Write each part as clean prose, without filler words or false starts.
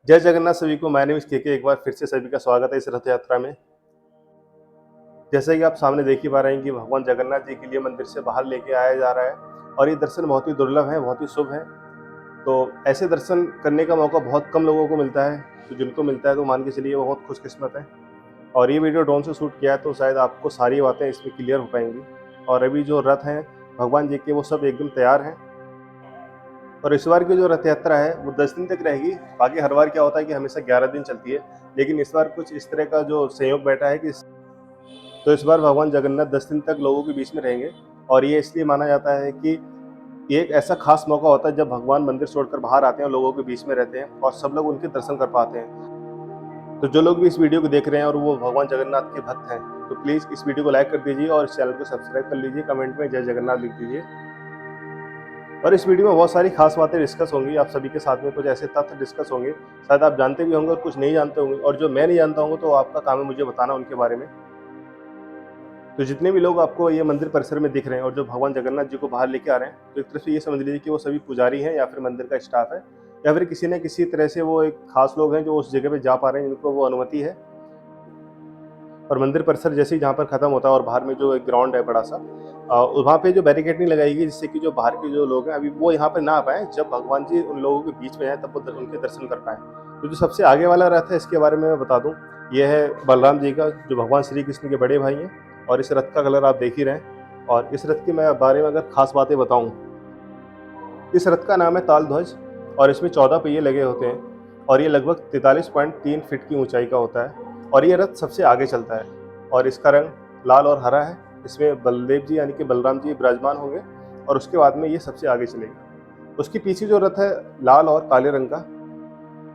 जय जगन्नाथ सभी को। माय नेम इज के एक बार फिर से सभी का स्वागत है इस रथ यात्रा में। जैसे कि आप सामने देख ही पा रहे हैं कि भगवान जगन्नाथ जी के लिए मंदिर से बाहर लेके आया जा रहा है और ये दर्शन बहुत ही दुर्लभ है, बहुत ही शुभ है। तो ऐसे दर्शन करने का मौका बहुत कम लोगों को मिलता है, तो जिनको मिलता है तो मान के चलिए वो बहुत खुशकिस्मत है। और ये वीडियो ड्रोन से शूट किया है तो शायद आपको सारी बातें इसमें क्लियर हो पाएंगी। और अभी जो रथ हैं भगवान जी के वो सब एकदम तैयार हैं। और इस बार की जो रथ यात्रा है वो 10 दिन तक रहेगी। बाकी हर बार क्या होता है कि हमेशा 11 दिन चलती है, लेकिन इस बार कुछ इस तरह का जो संयोग बैठा है कि तो इस बार भगवान जगन्नाथ 10 दिन तक लोगों के बीच में रहेंगे। और ये इसलिए माना जाता है कि ये एक ऐसा खास मौका होता है जब भगवान मंदिर छोड़कर बाहर आते हैं और लोगों के बीच में रहते हैं और सब लोग उनके दर्शन कर पाते हैं। तो जो लोग भी इस वीडियो को देख रहे हैं और वो भगवान जगन्नाथ के भक्त हैं, तो प्लीज़ इस वीडियो को लाइक कर दीजिए और इस चैनल को सब्सक्राइब कर लीजिए। कमेंट में जय जगन्नाथ लिख दीजिए। और इस वीडियो में बहुत सारी खास बातें डिस्कस होंगी, आप सभी के साथ में कुछ ऐसे तथ्य डिस्कस होंगे शायद आप जानते भी होंगे और कुछ नहीं जानते होंगे, और जो मैं नहीं जानता हूँ तो आपका काम है मुझे बताना उनके बारे में। तो जितने भी लोग आपको ये मंदिर परिसर में दिख रहे हैं और जो भगवान जगन्नाथ जी को बाहर लेके आ रहे हैं, तो एक तरह से ये समझ लीजिए कि वो सभी पुजारी हैं या फिर मंदिर का स्टाफ है, या फिर किसी न किसी तरह से वो एक खास लोग हैं जो उस जगह पे जा पा रहे हैं, जिनको वो अनुमति है। और मंदिर परिसर जैसे ही जहाँ पर खत्म होता है और बाहर में जो एक ग्राउंड है बड़ा सा, वहाँ पे जो बैरिकेड नहीं लगाएगी जिससे कि जो बाहर के जो लोग हैं अभी वो यहाँ पर ना आ पाए। जब भगवान जी उन लोगों के बीच में आए तब वो उनके दर्शन कर पाए। तो जो सबसे आगे वाला रथ है इसके बारे में मैं बता दूं, ये है बलराम जी का, जो भगवान श्री कृष्ण के बड़े भाई हैं। और इस रथ का कलर आप देख ही रहे हैं। और इस रथ के मैं बारे में अगर खास बातें बताऊं, इस रथ का नाम है ताल ध्वज और इसमें 14 पहिए लगे होते हैं और ये लगभग 43.3 फीट की ऊंचाई का होता है। और ये रथ सबसे आगे चलता है और इसका रंग लाल और हरा है। इसमें बलदेव जी यानी कि बलराम जी विराजमान होंगे और उसके बाद में ये सबसे आगे चलेगा। उसके पीछे जो रथ है लाल और काले रंग का,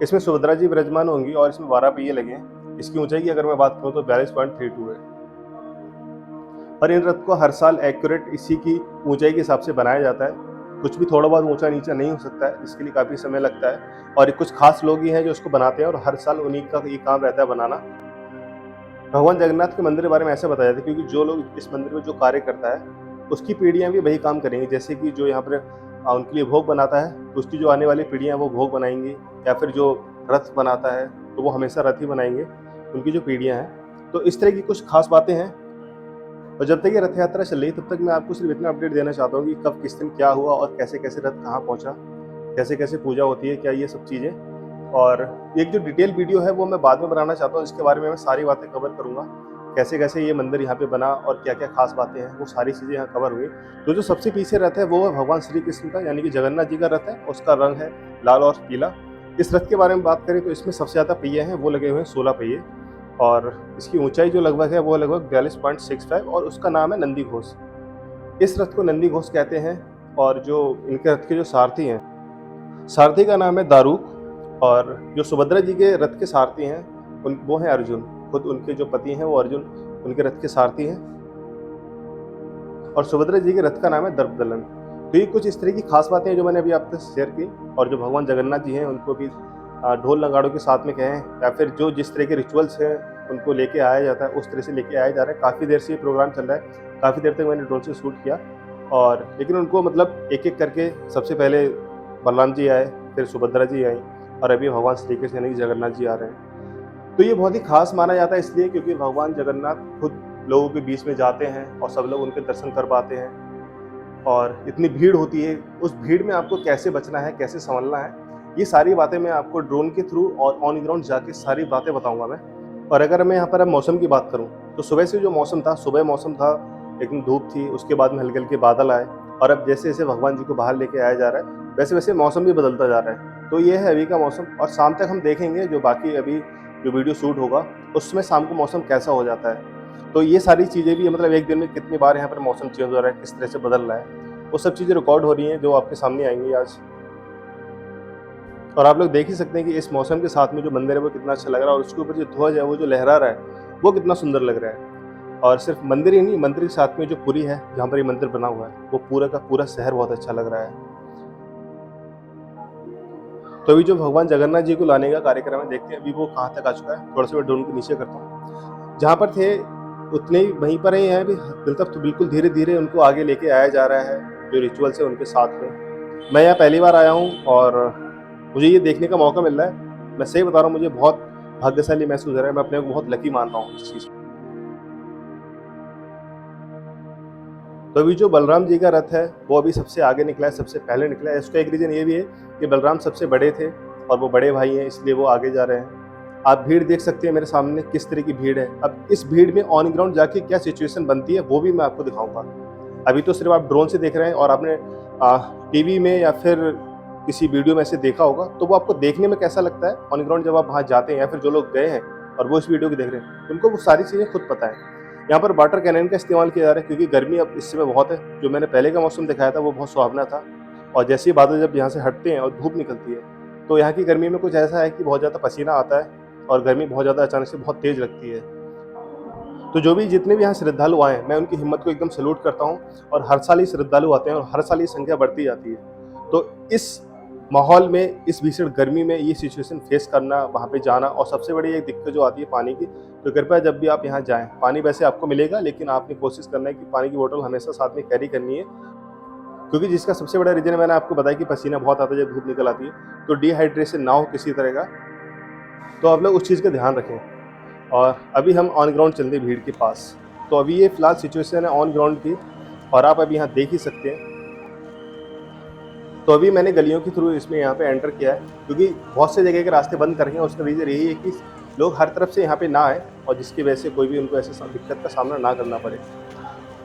इसमें सुभद्रा जी विराजमान होंगी और इसमें 12 पहिए लगे हैं। इसकी ऊंचाई की अगर मैं बात करूँ तो 42.32 है। और इन रथ को हर साल एक्यूरेट इसी की ऊंचाई के हिसाब से बनाया जाता है। कुछ भी थोड़ा बहुत ऊंचा नीचा नहीं हो सकता है, इसके लिए काफ़ी समय लगता है। और कुछ खास लोग ही हैं जो इसको बनाते हैं और हर साल उन्हीं का ये काम रहता है बनाना। भगवान जगन्नाथ के मंदिर के बारे में ऐसे बताया जाता है क्योंकि जो लोग इस मंदिर में जो कार्य करता है उसकी पीढ़ियां भी वही काम करेंगी। जैसे कि जो यहाँ पर उनके लिए भोग बनाता है, उसकी जो आने वाली पीढ़ियां वो भोग बनाएंगी, या फिर जो रथ बनाता है तो वो हमेशा रथ ही बनाएंगे, उनकी जो पीढ़ियां हैं। तो इस तरह की कुछ खास बातें हैं। और जब तक ये रथ यात्रा चल रही है तब तक मैं आपको सिर्फ इतना अपडेट देना चाहता हूँ कि कब किस दिन क्या हुआ और कैसे कैसे रथ कहाँ पहुँचा, कैसे कैसे पूजा होती है, क्या ये सब चीज़ें। और एक जो डिटेल वीडियो है वो मैं बाद में बनाना चाहता हूँ, इसके बारे में मैं सारी बातें कवर करूँगा। कैसे कैसे ये मंदिर यहाँ पे बना और क्या क्या खास बातें हैं, वो सारी चीज़ें यहाँ कवर हुई। तो जो सबसे पीछे रथ है वो है भगवान श्री कृष्ण का, यानी कि जगन्नाथ जी का रथ है। उसका रंग है लाल और पीला। इस रथ के बारे में बात करें तो इसमें सबसे ज़्यादा पहिए हैं, वो लगे हुए हैं 16 पहिए। और इसकी ऊंचाई जो लगभग है वो लगभग 42.65, और उसका नाम है नंदी घोष। इस रथ को नंदी घोष कहते हैं। और जो इनके रथ के जो सारथी हैं, सारथी का नाम है दारूक। और जो सुभद्रा जी के रथ के सारथी हैं उन वो हैं अर्जुन। खुद उनके जो पति हैं वो अर्जुन उनके रथ के सारथी हैं। और सुभद्रा जी के रथ का नाम है दर्पदलन। तो ये कुछ इस तरह की खास बातें हैं जो मैंने अभी आपसे शेयर की। और जो भगवान जगन्नाथ जी हैं उनको भी ढोल नगाड़ों के साथ में कहें या फिर जो जिस तरह के रिचुअल्स हैं उनको लेके आया जाता है उस तरह से लेके आया जा रहा है। काफ़ी देर से ये प्रोग्राम चल रहा है, काफ़ी देर तक मैंने ड्रोन से शूट किया। और लेकिन उनको मतलब एक एक करके सबसे पहले बलराम जी आए, फिर सुभद्रा जी आई, और अभी भगवान श्री कृष्ण यानी कि जगन्नाथ जी आ रहे हैं। तो ये बहुत ही खास माना जाता है इसलिए क्योंकि भगवान जगन्नाथ खुद लोगों के बीच में जाते हैं और सब लोग उनके दर्शन कर पाते हैं। और इतनी भीड़ होती है, उस भीड़ में आपको कैसे बचना है, कैसे संभलना है, ये सारी बातें मैं आपको ड्रोन के थ्रू और ऑन ग्राउंड जाके सारी बातें बताऊंगा मैं। और अगर मैं यहाँ पर अब मौसम की बात करूँ तो सुबह से जो मौसम था, सुबह मौसम था एकदम धूप थी, उसके बाद में हल्के हल्के बादल आए। और अब जैसे जैसे भगवान जी को बाहर लेके आया जा रहा है वैसे वैसे मौसम भी बदलता जा रहा है। तो ये है अभी का मौसम, और शाम तक हम देखेंगे जो बाकी अभी जो वीडियो शूट होगा उसमें शाम को मौसम कैसा हो जाता है। तो ये सारी चीज़ें भी मतलब एक दिन में कितनी बार यहाँ पर मौसम चेंज हो रहा है, किस तरह से बदल रहा है, वो सब चीज़ें रिकॉर्ड हो रही हैं जो आपके सामने आएंगी आज। और आप लोग देख ही सकते हैं कि इस मौसम के साथ में जो मंदिर है वो कितना अच्छा लग रहा है, और उसके ऊपर जो ध्वज है वो जो लहरा रहा है वो कितना सुंदर लग रहा है। और सिर्फ मंदिर ही नहीं, मंदिर के साथ में जो पुरी है जहाँ पर ये मंदिर बना हुआ है वो पूरा का पूरा शहर बहुत अच्छा लग रहा है। तो अभी जो भगवान जगन्नाथ जी को लाने का कार्यक्रम है, देखते हैं अभी वो कहाँ तक आ चुका है। थोड़ा सा मैं ड्रोन को नीचे करता हूँ, जहाँ पर थे उतने ही वहीं पर ही हैं अभी। मतलब तो बिल्कुल धीरे धीरे उनको आगे लेके आया जा रहा है, जो रिचुअल्स है उनके साथ में। मैं यहाँ पहली बार आया हूँ और मुझे ये देखने का मौका मिल रहा है मैं सही बता रहा हूँ, मुझे बहुत भाग्यशाली महसूस हो रहा है, मैं अपने को बहुत लकी मान रहा हूँ इस चीज़ को। तो अभी जो बलराम जी का रथ है, वो अभी सबसे आगे निकला है, सबसे पहले निकला है। इसका एक रीज़न ये भी है कि बलराम सबसे बड़े थे और वो बड़े भाई हैं, इसलिए वो आगे जा रहे हैं। आप भीड़ देख सकते हैं मेरे सामने किस तरह की भीड़ है। अब इस भीड़ में ऑन ग्राउंड जाके क्या सिचुएशन बनती है, वो भी मैं आपको दिखाऊँगा। अभी तो सिर्फ आप ड्रोन से देख रहे हैं और आपने टीवी में या फिर किसी वीडियो में ऐसे देखा होगा, तो वो आपको देखने में कैसा लगता है ऑन ग्राउंड जब आप वहाँ जाते हैं, या फिर जो लोग गए हैं और वो इस वीडियो को देख रहे हैं, उनको वो सारी चीज़ें खुद पता है। यहाँ पर वाटर कैनन का इस्तेमाल किया जा रहा है क्योंकि गर्मी अब इस समय बहुत है। जो मैंने पहले का मौसम दिखाया था वो बहुत सुहावना था, और जैसे ही बादल जब यहाँ से हटते हैं और धूप निकलती है, तो यहाँ की गर्मी में कुछ ऐसा है कि बहुत ज़्यादा पसीना आता है और गर्मी बहुत ज़्यादा अचानक से बहुत तेज़ लगती है। तो जो भी जितने भी यहाँ श्रद्धालु आए हैं, मैं उनकी हिम्मत को एकदम सैल्यूट करता हूँ, और हर साल ही श्रद्धालु आते हैं और हर साल ये संख्या बढ़ती जाती है। तो इस माहौल में, इस भीषण गर्मी में ये सिचुएशन फेस करना, वहाँ पे जाना, और सबसे बड़ी एक दिक्कत जो आती है पानी की, तो कृपया जब भी आप यहाँ जाएँ, पानी वैसे आपको मिलेगा, लेकिन आपने कोशिश करना है कि पानी की बोतल हमेशा साथ में कैरी करनी है, क्योंकि जिसका सबसे बड़ा रीज़न मैंने आपको बताया कि पसीना बहुत आता है जब धूप निकल आती है, तो डिहाइड्रेशन ना हो किसी तरह का, तो आप लोग उस चीज़ का ध्यान रखें। और अभी हम ऑन ग्राउंड चलते हैं भीड़ के पास। तो अभी ये फ़िलहाल सिचुएशन है ऑन ग्राउंड की, और आप अभी यहाँ देख ही सकते हैं। तो अभी मैंने गलियों के थ्रू इसमें यहाँ पे एंटर किया है, क्योंकि बहुत से जगह के रास्ते बंद कर रखे हैं। उसका रीज़न यही है कि लोग हर तरफ से यहाँ पे ना आए, और जिसकी वजह से कोई भी उनको ऐसे दिक्कत का सामना ना करना पड़े।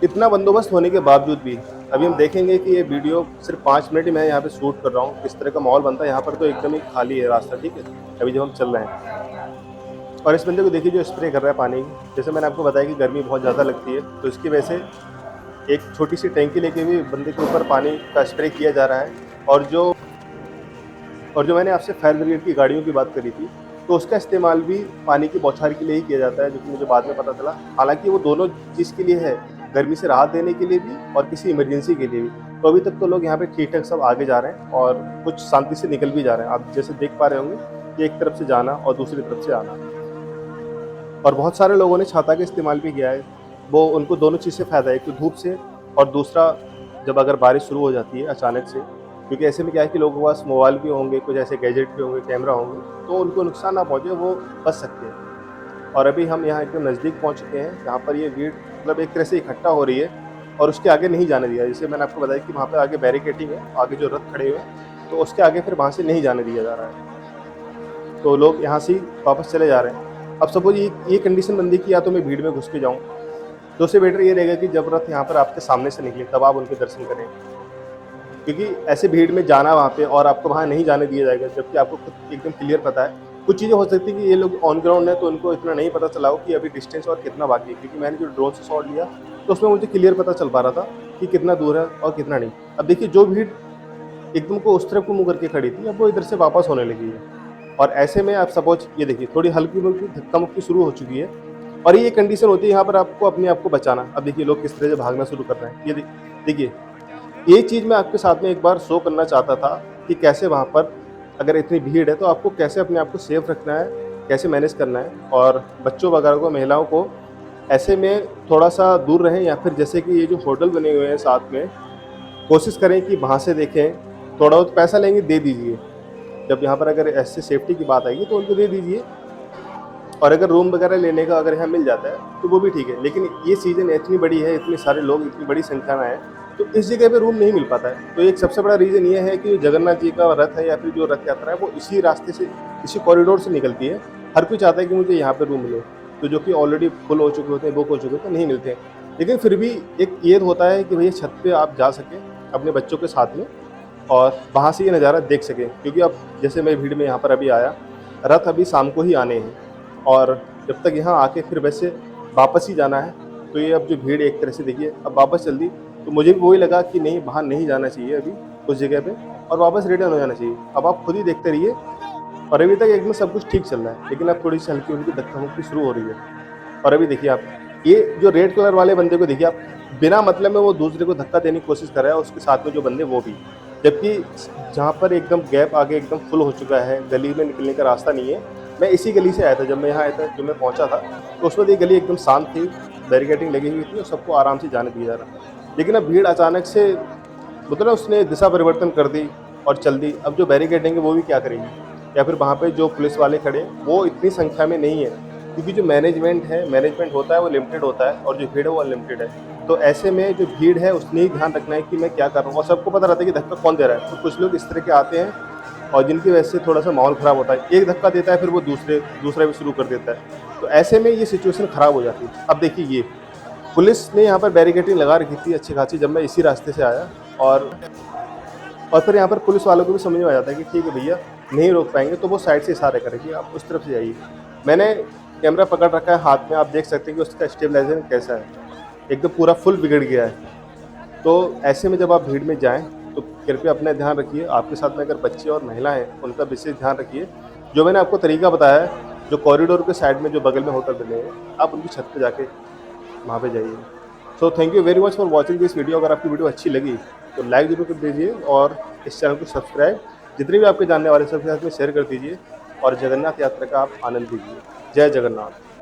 इतना बंदोबस्त होने के बावजूद भी अभी हम देखेंगे कि ये वीडियो सिर्फ 5 मिनट ही मैं यहाँ पे शूट कर रहा हूँ, किस तरह का माहौल बनता है यहाँ पर। तो एकदम ही खाली है रास्ता, ठीक है, अभी जब हम चल रहे हैं। और इस बंदे को देखिए जो स्प्रे कर रहा है पानी की। जैसे मैंने आपको बताया कि गर्मी बहुत ज़्यादा लगती है, तो इसकी वजह से एक छोटी सी टैंकी लेके भी बंदे के ऊपर पानी का स्प्रे किया जा रहा है। और जो मैंने आपसे फायर ब्रिगेड की गाड़ियों की बात करी थी, तो उसका इस्तेमाल भी पानी की बौछार के लिए ही किया जाता है, जो कि मुझे बाद में पता चला। हालाँकि वो दोनों चीज़ के लिए है, गर्मी से राहत देने के लिए भी और किसी इमरजेंसी के लिए भी। तो अभी तक तो लोग यहाँ पे ठीक-ठाक सब आगे जा रहे हैं और कुछ शांति से निकल भी जा रहे हैं। आप जैसे देख पा रहे होंगे कि एक तरफ से जाना और दूसरी तरफ से आना। और बहुत सारे लोगों ने छाता का इस्तेमाल भी किया है। वो उनको दोनों चीज़ से फ़ायदा है, एक तो धूप से, और दूसरा जब अगर बारिश शुरू हो जाती है अचानक से, क्योंकि ऐसे में क्या है कि लोगों के पास मोबाइल भी होंगे, कुछ ऐसे गैजेट भी होंगे, कैमरा होंगे, तो उनको नुकसान ना पहुँचे, वो बच सकते हैं। और अभी हम यहाँ एकदम नज़दीक पहुँच चुके हैं, जहाँ पर ये भीड़ मतलब एक तरह से इकट्ठा हो रही है, और उसके आगे नहीं जाने दिया। जैसे मैंने आपको बताया कि वहाँ पे आगे बैरिकेडिंग है, आगे जो रथ खड़े हुए हैं, तो उसके आगे फिर वहाँ से नहीं जाने दिया जा रहा है। तो लोग यहाँ से ही वापस चले जा रहे हैं। अब सपोज़ ये कंडीशन बनती कि या तो मैं भीड़ में घुस के जाऊँ, तो उससे बेटर ये रहेगा कि जब रथ यहाँ पर आपके सामने से निकले तब आप उनके दर्शन करें। क्योंकि ऐसे भीड़ में जाना वहाँ पे और आपको वहाँ नहीं जाने दिया जाएगा, जबकि आपको खुद एकदम क्लियर पता है। कुछ चीज़ें हो सकती है कि ये लोग ऑन ग्राउंड है, तो उनको इतना नहीं पता चला हो कि अभी डिस्टेंस और कितना बाकी है, क्योंकि मैंने जो ड्रोन से शॉट लिया, तो उसमें मुझे क्लियर पता चल पा रहा था कि कितना दूर है और कितना नहीं। अब देखिए जो भीड़ एकदम को उस तरफ को मुँह करके खड़ी थी, अब वो इधर से वापस होने लगी है। और ऐसे में आप सपोज़ ये देखिए थोड़ी हल्की-फुल्की धक्का-मुक्की शुरू हो चुकी है, और ये कंडीशन होती है यहाँ पर आपको अपने आप को बचाना। अब देखिए लोग किस तरह से भागना शुरू कर रहे हैं। ये देखिए, ये चीज़ मैं आपके साथ में एक बार शो करना चाहता था कि कैसे वहाँ पर अगर इतनी भीड़ है तो आपको कैसे अपने आप को सेफ रखना है, कैसे मैनेज करना है, और बच्चों वगैरह को, महिलाओं को ऐसे में थोड़ा-सा दूर रहें, या फिर जैसे कि ये जो होटल बने हुए हैं साथ में, कोशिश करें कि वहाँ से देखें। थोड़ा बहुत पैसा लेंगे, दे दीजिए। जब यहाँ पर अगर ऐसे सेफ्टी की बात आएगी तो उनको दे दीजिए, और अगर रूम वगैरह लेने का अगर यहाँ मिल जाता है तो वो भी ठीक है। लेकिन ये सीज़न इतनी बड़ी है, इतने सारे लोग इतनी बड़ी संख्या में हैं, तो इस जगह पे रूम नहीं मिल पाता है। तो एक सबसे बड़ा रीज़न ये है कि जगन्नाथ जी का रथ है, या फिर जो रथ यात्रा है, वो इसी रास्ते से, इसी कॉरिडोर से निकलती है। हर कोई चाहता है कि मुझे यहाँ पे रूम मिले, तो जो कि ऑलरेडी फुल हो चुके होते हैं, बुक हो चुके होते हैं, नहीं मिलते हैं। लेकिन फिर भी एक ये होता है कि भैया छत पे आप जा सकें अपने बच्चों के साथ में, और वहाँ से ये नज़ारा देख सकें। क्योंकि अब जैसे मैं भीड़ में यहाँ पर अभी आया, रथ अभी शाम को ही आने हैं, और जब तक यहाँ आके फिर वैसे वापस ही जाना है, तो ये अब जो भीड़ एक तरह से देखिए अब वापस चल दी, तो मुझे भी वही लगा कि नहीं, बाहर नहीं जाना चाहिए अभी उस जगह पे, और वापस रिटर्न हो जाना चाहिए। अब आप खुद ही देखते रहिए, और अभी तक एकदम सब कुछ ठीक चल रहा है, लेकिन अब थोड़ी सी हल्की-हल्की धक्का-मुक्की शुरू हो रही है। और अभी देखिए आप, ये जो रेड कलर वाले बंदे को देखिए आप, बिना मतलब में वो दूसरे को धक्का देने की कोशिश कर रहा है, उसके साथ में जो बंदे वो भी। जबकि जहाँ पर एकदम गैप आगे एकदम फुल हो चुका है, गली में निकलने का रास्ता नहीं है। मैं इसी गली से आया था, जब मैं यहाँ आया था, जब मैं पहुँचा था, तो उस वक़्त ये गली एकदम शांत थी, बैरिकेडिंग लगी हुई थी और सबको आराम से जाने दिया जा रहा। लेकिन अब भीड़ अचानक से, मतलब उसने दिशा परिवर्तन कर दी और चल दी। अब जो बैरिकेडिंग है वो भी क्या करेगी? या फिर वहाँ पे जो पुलिस वाले खड़े हैं वो इतनी संख्या में नहीं है, क्योंकि जो मैनेजमेंट होता है वो लिमिटेड होता है और जो भीड़ है वो अनलिमिटेड है। तो ऐसे में जो भीड़ है उसने ही ध्यान रखना है कि मैं क्या कर रहा हूँ, और सबको पता रहता है कि धक्का कौन दे रहा है। तो कुछ लोग इस तरह के आते हैं और जिनकी वजह से थोड़ा-सा माहौल ख़राब होता है। एक धक्का देता है फिर वो दूसरा भी शुरू कर देता है। तो ऐसे में ये सिचुएशन ख़राब हो जाती है। अब देखिए ये पुलिस ने यहाँ पर बैरिकेडिंग लगा रखी थी अच्छी खासी, जब मैं इसी रास्ते से आया, और फिर यहाँ पर पुलिस वालों को भी समझ में आ जाता है कि ठीक है भैया, नहीं रोक पाएँगे तो वो साइड से इशारे करेंगे, आप उस तरफ से जाइए। मैंने कैमरा पकड़ रखा है हाथ में, आप देख सकते हैं कि उसका स्टेबलाइज़र कैसा है, एकदम पूरा फुल बिगड़ गया है। तो ऐसे में जब आप भीड़ में जाएँ, तो कृपया अपना ध्यान रखिए, आपके साथ में अगर बच्चे और महिला हैं, उनका विशेष ध्यान रखिए। जो मैंने आपको तरीका बताया है, जो कॉरिडोर के साइड में जो बगल में होटल बने हैं, आप उनकी छत पे जाके वहाँ पे जाइए। So thank you very much for watching this video. अगर आपकी वीडियो अच्छी लगी तो लाइक ज़रूर कर दीजिए और इस चैनल को सब्सक्राइब, जितने भी आपके जानने वाले सबके साथ में शेयर कर दीजिए और जगन्नाथ यात्रा का आप आनंद लीजिए। जय जगन्नाथ।